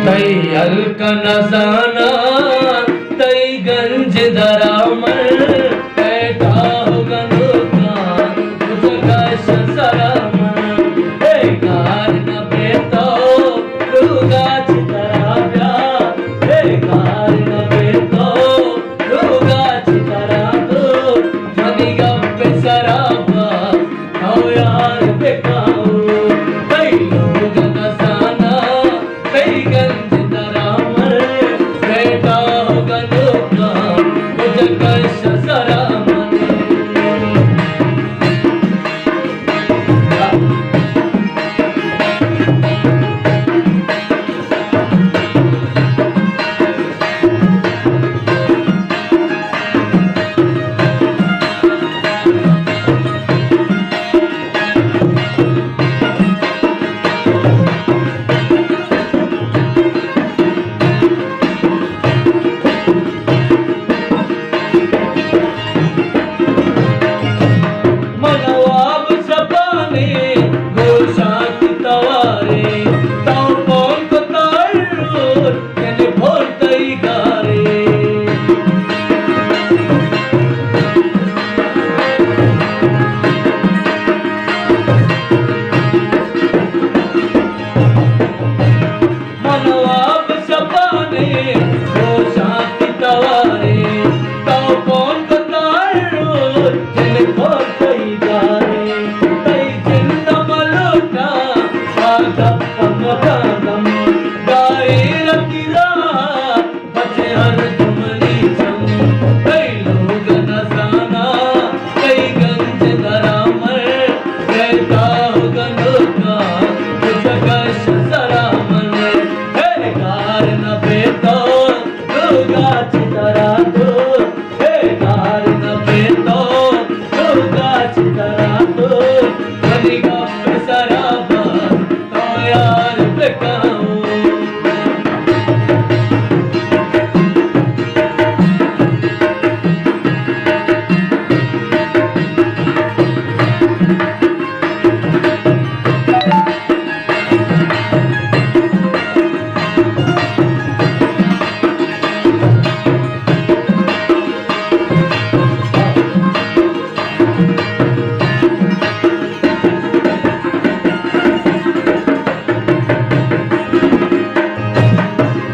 तई हल्का नजाना तई गंज दरामर बैठा होगा नुकान तुझका शसरामर बेकार न बेतो रुगा चितरा प्यार बेकार न बेतो रुगा चितरा तो जनी गप्पे सराबा आओ यार बेकाओ कई लोग नजाना कई गंज दरामर बैठा होगा नुकान तुझका शसरामर मनवाब सपाने गोशात तवारे ताऊ कौन को तारूर यानी भोलतई गारे मनवाब सपाने गोशात तवारे ताऊ कौन को तारूर यानी भोलतई गारे तई जिंदा मलुका आगप्पम गागम गाए रकीरा बचे हर तुमनी चम कई लोग नजाना कई गंज दरामर कहता होगा नुका तुझका शसरामर बेकार न बेतो रुगा चितरा तो बेकार न बेतो रुगा चितरा तो जनी गप्पे सराबा आओ यार बेकाओ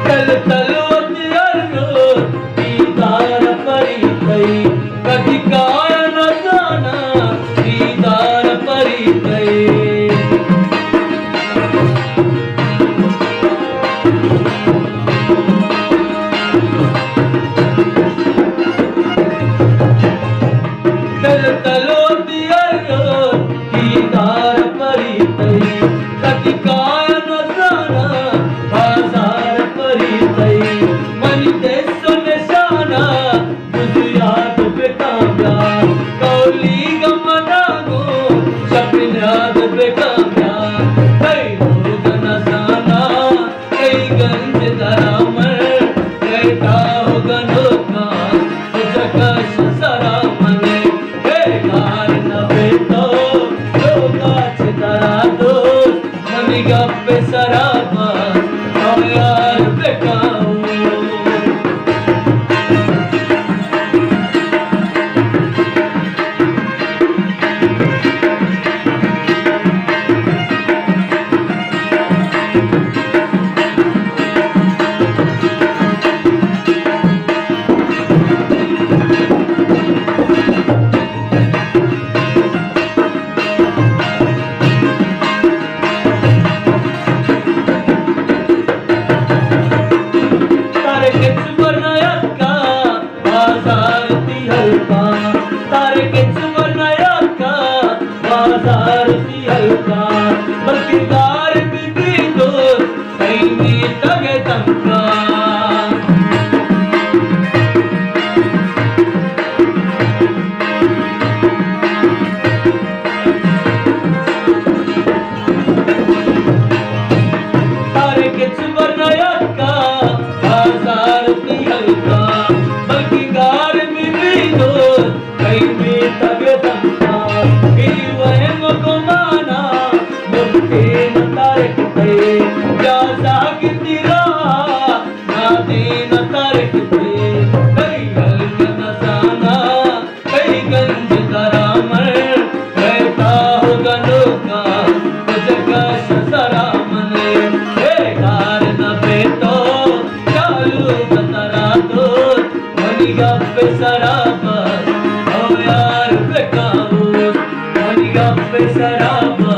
तल तलवती अर्जुन दीदार परितई कभी काय न जाना दीदार परितई तल तलवती अर्जुन दीदार परितई कभी काय न जाना बाजार परितई मनी देश निशाना तुझ याद बेकाम्या कौली गमना गो शपिन याद बेकाम्या कई लोग नजाना कई गंज दरामर कहता होगा नुका तुझका शसरामर बेकार न बेतो रुगा चितरा तो जनी गप्पे सराबा आओ यार बेकाओ तारे किच बनायका बाजार ती हल्का तारे किच बनायका बाजार ती हल्का बल्कि दार भी दो कहीं भी तगे तमका तारे किच बनायका बाजार ती हल्का बल्कि गार भी दो कहीं भी तगे तमका वह मको बेसराबा